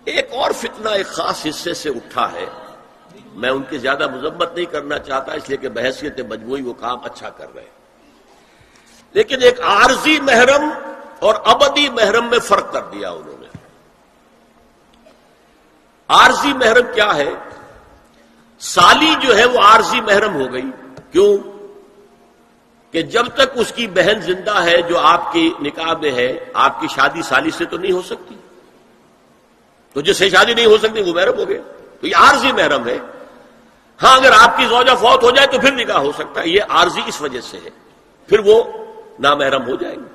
ایک اور فتنہ ایک خاص حصے سے اٹھا ہے، میں ان کی زیادہ مذمت نہیں کرنا چاہتا اس لیے کہ بحیثیت مجموعی وہ کام اچھا کر رہے ہیں، لیکن ایک عارضی محرم اور ابدی محرم میں فرق کر دیا انہوں نے۔ عارضی محرم کیا ہے؟ سالی جو ہے وہ عارضی محرم ہو گئی، کیوں کہ جب تک اس کی بہن زندہ ہے جو آپ کی نکاح میں ہے، آپ کی شادی سالی سے تو نہیں ہو سکتی، تو جس سے شادی نہیں ہو سکتی وہ محرم ہو گیا، تو یہ عارضی محرم ہے۔ ہاں اگر آپ کی زوجہ فوت ہو جائے تو پھر نکاح ہو سکتا ہے، یہ عارضی اس وجہ سے ہے، پھر وہ نامحرم ہو جائیں گے۔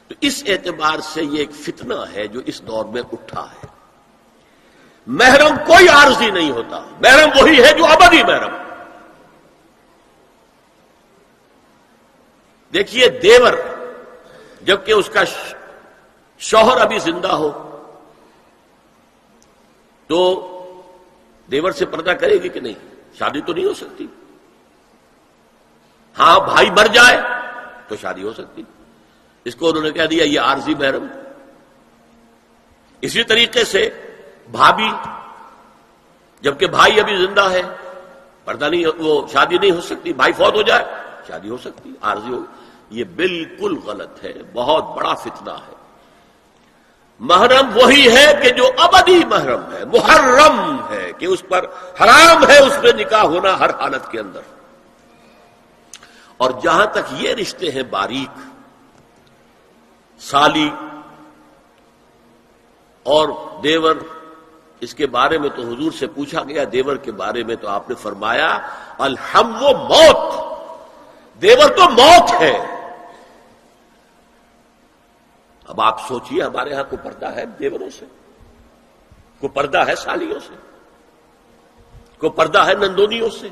تو اس اعتبار سے یہ ایک فتنہ ہے جو اس دور میں اٹھا ہے۔ محرم کوئی عارضی نہیں ہوتا، محرم وہی ہے جو ابدی محرم۔ دیکھیے دیور جبکہ اس کا شوہر ابھی زندہ ہو تو دیور سے پردہ کرے گی کہ نہیں؟ شادی تو نہیں ہو سکتی۔ ہاں بھائی مر جائے تو شادی ہو سکتی، اس کو انہوں نے کہہ دیا یہ عارضی محرم۔ اسی طریقے سے بھابھی جبکہ بھائی ابھی زندہ ہے، پردہ نہیں، وہ شادی نہیں ہو سکتی، بھائی فوت ہو جائے شادی ہو سکتی، عارضی ہو۔ یہ بالکل غلط ہے، بہت بڑا فتنہ ہے۔ محرم وہی ہے کہ جو ابدی محرم ہے، محرم ہے کہ اس پر حرام ہے اس میں نکاح ہونا ہر حالت کے اندر۔ اور جہاں تک یہ رشتے ہیں باریک، سالی اور دیور، اس کے بارے میں تو حضور سے پوچھا گیا دیور کے بارے میں تو آپ نے فرمایا الحم و موت، دیور تو موت ہے۔ اب آپ سوچئے ہمارے ہاں کو پردہ ہے دیوروں سے، کو پردہ ہے سالیوں سے، کو پردہ ہے نندونیوں سے؟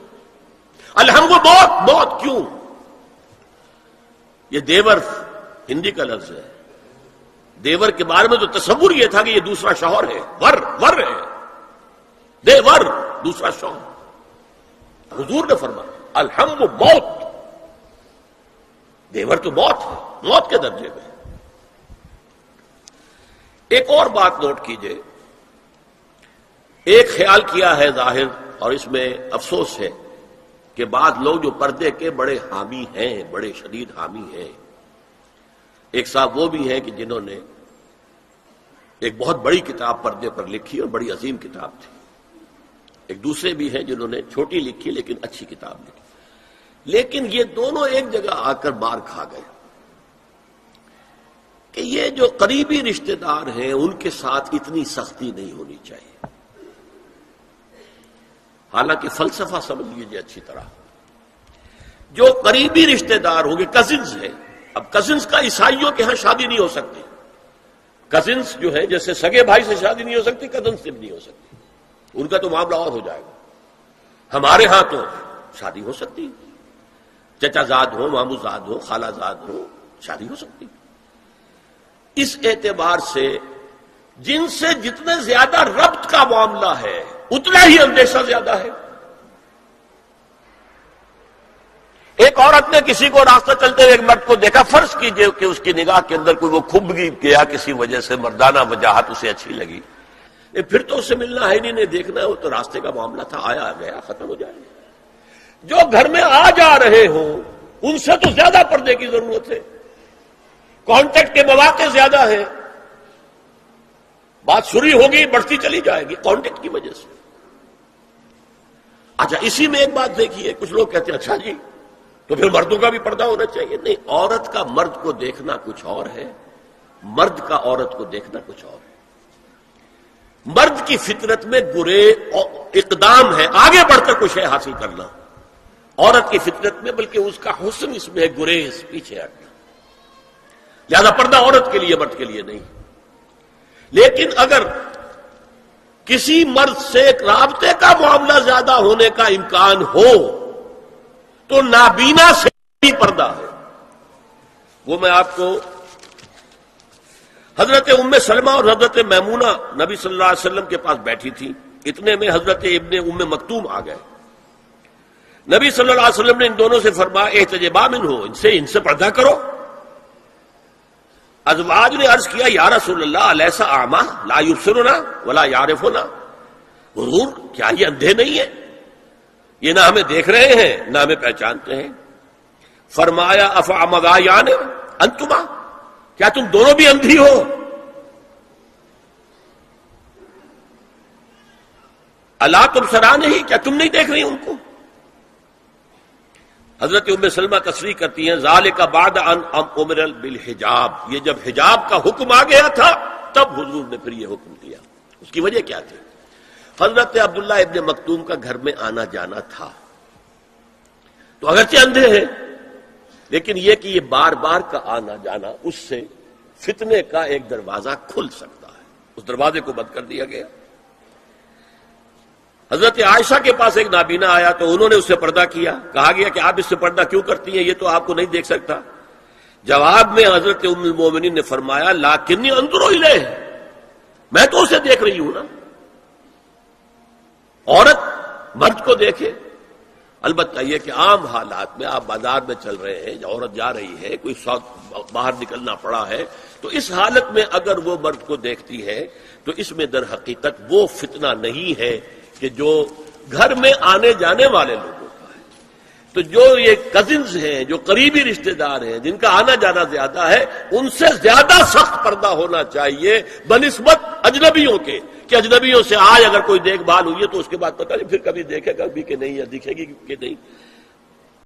الحم و موت، موت کیوں؟ یہ دیور ہندی کا لفظ ہے، دیور کے بارے میں تو تصور یہ تھا کہ یہ دوسرا شوہر ہے، ور ور ہے، دیور دوسرا شوہر۔ حضور نے فرمایا الحم و موت، دیور تو موت ہے، موت کے درجے میں۔ ایک اور بات نوٹ کیجئے، ایک خیال کیا ہے ظاہر اور اس میں افسوس ہے کہ بعض لوگ جو پردے کے بڑے حامی ہیں، بڑے شدید حامی ہیں، ایک صاحب وہ بھی ہیں کہ جنہوں نے ایک بہت بڑی کتاب پردے پر لکھی اور بڑی عظیم کتاب تھی، ایک دوسرے بھی ہیں جنہوں نے چھوٹی لکھی لیکن اچھی کتاب لکھی، لیکن یہ دونوں ایک جگہ آ کر مار کھا گئے کہ یہ جو قریبی رشتہ دار ہیں ان کے ساتھ اتنی سختی نہیں ہونی چاہیے۔ حالانکہ فلسفہ سمجھ لیجیے اچھی طرح، جو قریبی رشتہ دار ہوں گے، کزنز ہیں، اب کزنز کا عیسائیوں کے ہاں شادی نہیں ہو سکتی، کزنز جو ہے جیسے سگے بھائی سے شادی نہیں ہو سکتی، کزنز سے بھی نہیں ہو سکتی، ان کا تو معاملہ اور ہو جائے گا۔ ہمارے ہاں تو شادی ہو سکتی، چچا زاد ہو، مامو زاد ہو، خالہ زاد ہو، شادی ہو سکتی۔ اس اعتبار سے جن سے جتنے زیادہ ربط کا معاملہ ہے اتنا ہی اندیشہ زیادہ ہے۔ ایک عورت نے کسی کو راستہ چلتے ہوئے ایک مرد کو دیکھا، فرض کیجئے کہ اس کی نگاہ کے اندر کوئی وہ کھب گیا کسی وجہ سے، مردانہ وجاہت اسے اچھی لگی، پھر تو اس سے ملنا ہے نہیں دیکھنا ہے، وہ تو راستے کا معاملہ تھا، آیا گیا ختم ہو جائے گا۔ جو گھر میں آ جا رہے ہوں ان سے تو زیادہ پردے کی ضرورت ہے، کانٹیکٹ کے مواقع زیادہ ہیں، بات شروع ہوگی بڑھتی چلی جائے گی کانٹیکٹ کی وجہ سے۔ اچھا اسی میں ایک بات دیکھیے، کچھ لوگ کہتے ہیں اچھا جی تو پھر مردوں کا بھی پردہ ہونا چاہیے۔ نہیں، عورت کا مرد کو دیکھنا کچھ اور ہے، مرد کا عورت کو دیکھنا کچھ اور ہے۔ مرد کی فطرت میں گرے اقدام ہے، آگے بڑھ کر کچھ ہے حاصل کرنا، عورت کی فطرت میں بلکہ اس کا حسن اس میں ہے گریز، پیچھے ہٹنا۔ لہذا پردہ عورت کے لیے، مرد کے لیے نہیں۔ لیکن اگر کسی مرد سے رابطے کا معاملہ زیادہ ہونے کا امکان ہو تو نابینا سے بھی پردہ ہے۔ وہ میں آپ کو حضرت ام سلمہ اور حضرت میمونہ نبی صلی اللہ علیہ وسلم کے پاس بیٹھی تھی، اتنے میں حضرت ابن ام مکتوم آ گئے۔ نبی صلی اللہ علیہ وسلم نے ان دونوں سے فرمایا احتجبا منہ، ان سے پردہ کرو۔ ازواج نے عرض کیا یا رسول اللہ الیس اعمی لا یبصرنا ولا یعرفنا، حضور کیا یہ اندھے نہیں ہیں؟ یہ نہ ہمیں دیکھ رہے ہیں نہ ہمیں پہچانتے ہیں۔ فرمایا افعمغایان انتما، کیا تم دونوں بھی اندھی ہو؟ الا تبصران ہی، کیا تم نہیں دیکھ رہی ان کو؟ حضرت ام سلمہ تصریح کرتی ہیں ذالک بعد ان امر بالحجاب، یہ جب حجاب کا حکم آ گیا تھا تب حضور نے پھر یہ حکم دیا۔ اس کی وجہ کیا تھی؟ حضرت عبداللہ ابن مکتوم کا گھر میں آنا جانا تھا، تو اگرچہ اندھے ہیں لیکن یہ کہ یہ بار بار کا آنا جانا اس سے فتنے کا ایک دروازہ کھل سکتا ہے، اس دروازے کو بند کر دیا گیا۔ حضرت عائشہ کے پاس ایک نابینا آیا تو انہوں نے اس سے پردہ کیا، کہا گیا کہ آپ اس سے پردہ کیوں کرتی ہیں، یہ تو آپ کو نہیں دیکھ سکتا۔ جواب میں حضرت ام المومنین نے فرمایا لاکنی انظر الیہ، میں تو اسے دیکھ رہی ہوں نا۔ عورت مرد کو دیکھے، البتہ یہ کہ عام حالات میں آپ بازار میں چل رہے ہیں، عورت جا رہی ہے، کوئی باہر نکلنا پڑا ہے، تو اس حالت میں اگر وہ مرد کو دیکھتی ہے تو اس میں در حقیقت وہ فتنہ نہیں ہے کہ جو گھر میں آنے جانے والے لوگوں کا ہے۔ تو جو یہ کزنز ہیں، جو قریبی رشتہ دار ہیں، جن کا آنا جانا زیادہ ہے، ان سے زیادہ سخت پردہ ہونا چاہیے بنسبت اجنبیوں کے، کہ اجنبیوں سے آج اگر کوئی دیکھ بھال ہوئی ہے تو اس کے بعد پتہ نہیں پھر کبھی دیکھے گا بھی کہ نہیں یا دکھے گی کہ نہیں۔